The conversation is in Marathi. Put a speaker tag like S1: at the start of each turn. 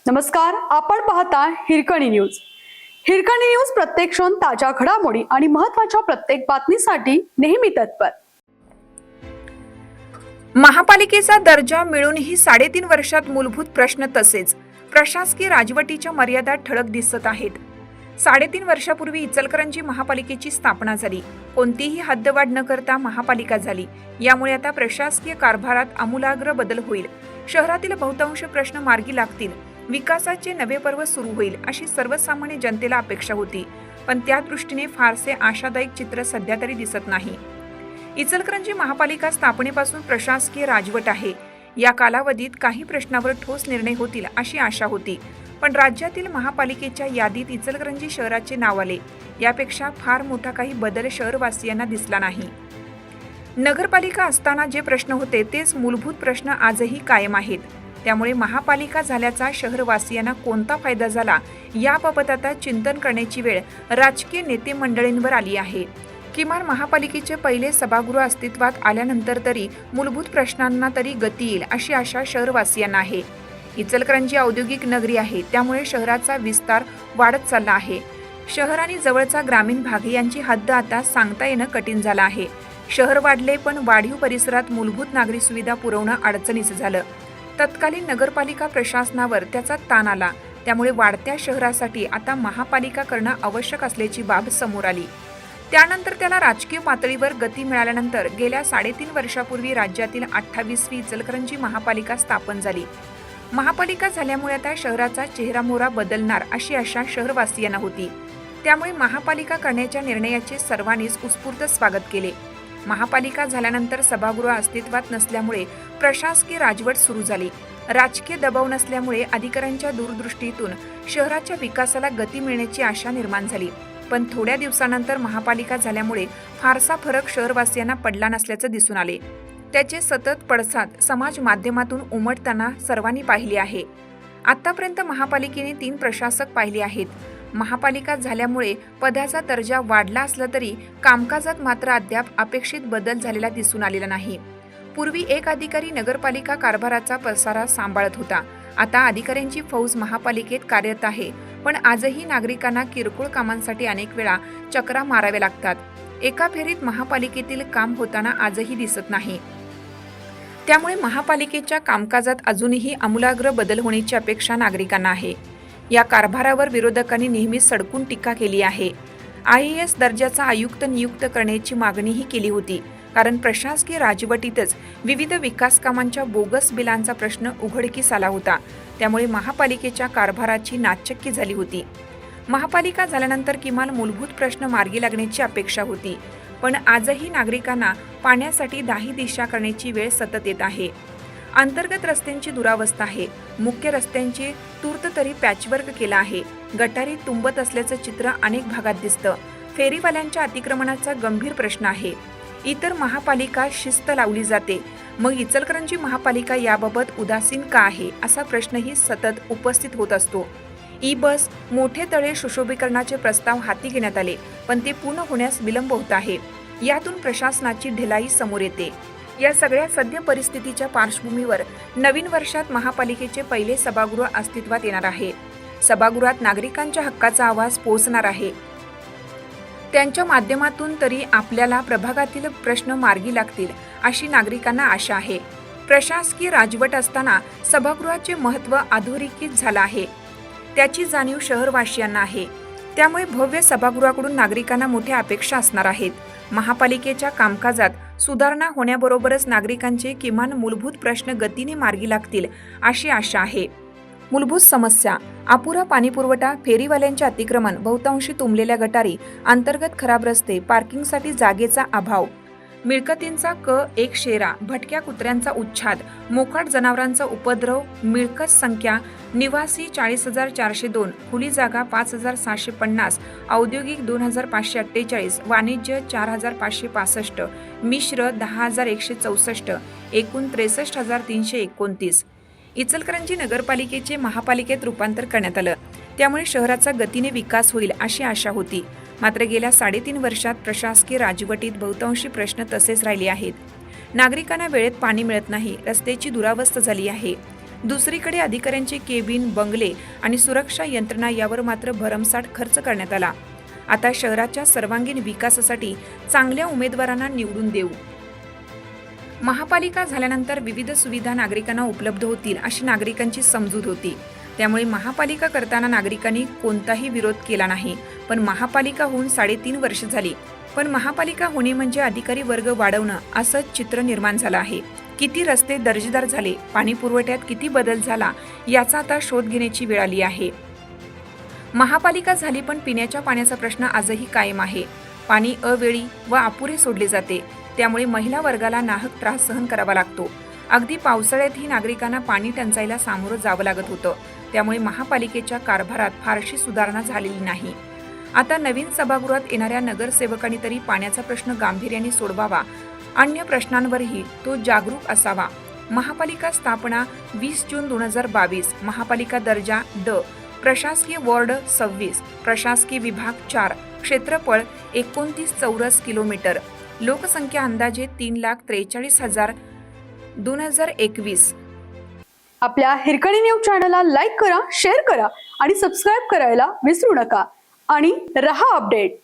S1: नमस्कार, आपण पाहता हिरकणी न्यूज. हिरकणी न्यूज प्रत्येक क्षण ताज्या घडामोडी आणि महत्त्वाच्या प्रत्येक बातमीसाठी नेहमी तत्पर.
S2: महापालिकेचा दर्जा मिळूनही 3.5 वर्षात मूलभूत प्रश्न तसेच प्रशासकीय राजवटीच्या मर्यादा ठळक दिसत आहेत. 3.5 वर्षापूर्वी इचलकरंजी महापालिकेची स्थापना झाली. कोणतीही हद्दवाढ न करता महापालिका झाली. यामुळे आता प्रशासकीय कारभारात आमूलाग्र बदल होईल. शहरातील बहुतांश प्रश्न मार्गी लागतील. विकासाचे नवे पर्व सुरू होईल अशी सर्वसामान्य जनतेला अपेक्षा होती, पण त्या दृष्टीने फारसे आशादायक चित्र सध्या तरी दिसत नाही. इचलकरंजी महापालिका स्थापनेपासून प्रशासकीय राजवट आहे. या कालावधीत काही प्रश्नावर ठोस निर्णय होतील अशी आशा होती, पण राज्यातील महापालिकेच्या यादीत इचलकरंजी शहराचे नाव आले. यापेक्षा फार मोठा काही बदल शहरवासियांना दिसला नाही. नगरपालिका असताना जे प्रश्न होते तेच मूलभूत प्रश्न आजही कायम आहेत. त्यामुळे महापालिका झाल्याचा शहरवासियांना कोणता फायदा झाला याबाबत आता चिंतन करण्याची वेळ राजकीय नेते मंडळींवर आली आहे. किमान महापालिकेचे पहिले सभागृह अस्तित्वात आल्यानंतर तरी मूलभूत प्रश्नांना तरी गती येईल अशी आशा शहरवासियांना आहे. इचलकरंजी औद्योगिक नगरी आहे, त्यामुळे शहराचा विस्तार वाढत चालला आहे. शहर आणि जवळचा ग्रामीण भाग यांची हद्द आता सांगता येणं कठीण झालं आहे. शहर वाढले, पण वाढीव परिसरात मूलभूत नागरी सुविधा पुरवणं अडचणीचं झालं. तत्कालीन नगरपालिका प्रशासनावर त्याचा ताण आला. त्यामुळे वाढत्या शहरासाठी आता महापालिका करणं आवश्यक असल्याची बाब समोर आली. त्यानंतर त्याला राजकीय पातळीवर गती मिळाल्यानंतर गेल्या 3.5 वर्षापूर्वी राज्यातील 28वी इचलकरंजी महापालिका स्थापन झाली. महापालिका झाल्यामुळे आता शहराचा चेहरामोहरा बदलणार अशी आशा शहरवासियांना होती. त्यामुळे महापालिका करण्याच्या निर्णयाचे सर्वांनीच उत्स्फूर्त स्वागत केले. महापालिका झाल्यानंतर सभागृह अस्तित्वात नसल्यामुळे प्रशासकीय राजवट सुरू झाली. राजकीय दबाव नसल्यामुळे अधिकाऱ्यांच्या दूरदृष्टीतून शहराच्या विकासाला गती मिळण्याची आशा निर्माण झाली. पण थोड्या दिवसानंतर महापालिका झाल्यामुळे फारसा फरक शहरवासियांना पडला नसल्याचं दिसून आले. त्याचे सतत पडसाद समाज माध्यमातून उमटताना सर्वांनी पाहिले आहे. आतापर्यंत महापालिकेने 3 प्रशासक पाहिले आहेत. महापालिका झाल्यामुळे पदाचा दर्जा वाढला असला तरी कामकाजात मात्र अद्याप अपेक्षित बदल झालेला दिसून आलेला नाही. पूर्वी एक अधिकारी नगरपालिका कारभाराचा पसारा सांभाळत होता. आता अधिकाऱ्यांची फौज महापालिकेत कार्यरत आहे, पण आजही नागरिकांना किरकोळ कामांसाठी अनेक वेळा चक्रा माराव्या लागतात. एका फेरीत महापालिकेतील काम होताना आजही दिसत नाही. त्यामुळे महापालिकेच्या कामकाजात अजूनही आमूलाग्र बदल होण्याची अपेक्षा नागरिकांना आहे. या कारभारावर विरोधकांनी नेहमीच सडकून टीका केली आहे. IAS दर्जाचा आयुक्त नियुक्त करण्याची मागणीही केली होती, कारण प्रशासकीय राजवटीतच विविध विकास कामांच्या बोगस बिलांचा प्रश्न उघडकीस आला होता. त्यामुळे महापालिकेच्या कारभाराची नाचक्की झाली होती. महापालिका झाल्यानंतर किमान मूलभूत प्रश्न मार्गी लागण्याची अपेक्षा होती, पण आजही नागरिकांना पाण्यासाठी दाही दिशा करण्याची वेळ सतत येत आहे. अंतर्गत रस्त्यांची दुरावस्था आहे. मुख्य रस्त्यांची तूर्त तरी पॅचवर्क केला आहे. गटारी तुंबत असल्याचं चित्र अनेक भागात दिसतं. फेरीवाल्यांच्या अतिक्रमणाचा गंभीर प्रश्न आहे. इतर महापालिका शिस्त लावली जाते, मग इचलकरंजी महापालिका याबाबत उदासीन का आहे असा प्रश्नही सतत उपस्थित होत असतो. ई-बस, मोठे तळे सुशोभीकरणाचे प्रस्ताव हाती घेण्यात आले, पण ते पूर्ण होण्यास विलंब होत आहे. यातून प्रशासनाची ढिलाई समोर येते. या सगळ्या सद्य परिस्थितीच्या पार्श्वभूमीवर नवीन वर्षात महापालिकेचे पहिले सभागृह अस्तित्वात येणार आहे. सभागृहात नागरिकांच्या हक्काचा आवाज पोहोचणार आहे. त्यांच्या माध्यमातून तरी आपल्याला प्रभागातील प्रश्न मार्गी लागतील अशी नागरिकांना आशा आहे. प्रशासकीय राजवट असताना सभागृहाचे महत्त्व अधोरेखित झालं आहे. त्याची जाणीव शहरवासियांना आहे. त्यामुळे भव्य सभागृहाकडून नागरिकांना मोठ्या अपेक्षा असणार आहेत. महापालिकेच्या कामकाजात सुधारणा होण्याबरोबरच नागरिकांचे किमान मूलभूत प्रश्न गतीने मार्गी लागतील अशी आशा आहे. मूलभूत समस्या: अपुरा पाणीपुरवठा, फेरीवाल्यांचे अतिक्रमण, बहुतांशी तुंबलेल्या गटारी, अंतर्गत खराब रस्ते, पार्किंगसाठी जागेचा अभाव. मिळकतींचा एक शेरा, भटक्या कुत्र्यांचा उच्छाद, मोकाट जनावरांचा उपद्रव, मिळकत संख्या निवासी 40,402, खुली जागा 5,750, औद्योगिक 2,548, वाणिज्य 4,565, मिश्र 10,164, एकूण 63,329. इचलकरंजी नगरपालिकेचे महापालिकेत रूपांतर करण्यात आलं, त्यामुळे शहराचा गतीने विकास होईल अशी आशा होती. मात्र गेल्या 3.5 वर्षात प्रशासकीय राजवटीत बहुतांशी प्रश्न तसेच राहिले आहेत. नागरिकांना वेळेत पाणी मिळत नाही, रस्त्याची दुरावस्था झाली आहे. दुसरीकडे अधिकाऱ्यांचे केबिन, बंगले आणि सुरक्षा यंत्रणा यावर मात्र भरमसाठ खर्च करण्यात आला. आता शहराच्या सर्वांगीण विकासासाठी चांगल्या उमेदवारांना निवडून देऊ. महापालिका झाल्यानंतर विविध सुविधा नागरिकांना उपलब्ध होतील अशी नागरिकांची समजूत होती. त्यामुळे महापालिका करताना नागरिकांनी कोणताही विरोध केला नाही. पण महापालिका होऊन 3.5 वर्ष झाली. पण महापालिका होणे म्हणजे अधिकारी वर्ग वाढवणं असं चित्र निर्माण झालं आहे. किती रस्ते दर्जेदार झाले, पाणी पुरवठ्यात किती बदल झाला याचा आता शोध घेण्याची वेळ आली आहे. महापालिका झाली पण पिण्याच्या पाण्याचा प्रश्न आजही कायम आहे. पाणी अवेळी व अपुरे सोडले जाते. त्यामुळे महिला वर्गाला नाहक त्रास सहन करावा लागतो. अगदी पावसाळ्यातही नागरिकांना पाणी टंचाईला सामोरं जावं लागत होतं. त्यामुळे महापालिकेच्या कारभारात फारशी सुधारणा झालेली नाही. आता नवीन सभागृहात येणाऱ्या नगरसेवकांनी तरी पाण्याचा प्रश्न गांभीर्याने सोडवावा. अन्य प्रश्नांवरही तो जागरूक असावा. महापालिका स्थापना 20 जून 2022, महापालिका दर्जा ड, प्रशासकीय वॉर्ड 26, प्रशासकीय विभाग 4, क्षेत्रफळ 29 चौरस किलोमीटर, लोकसंख्या अंदाजे 3,43,000, 2021.
S1: आपल्या हिरकणी न्यूज चॅनलला लाईक करा, शेअर करा आणि सबस्क्राईब करायला विसरू नका. आणि रहा अपडेट.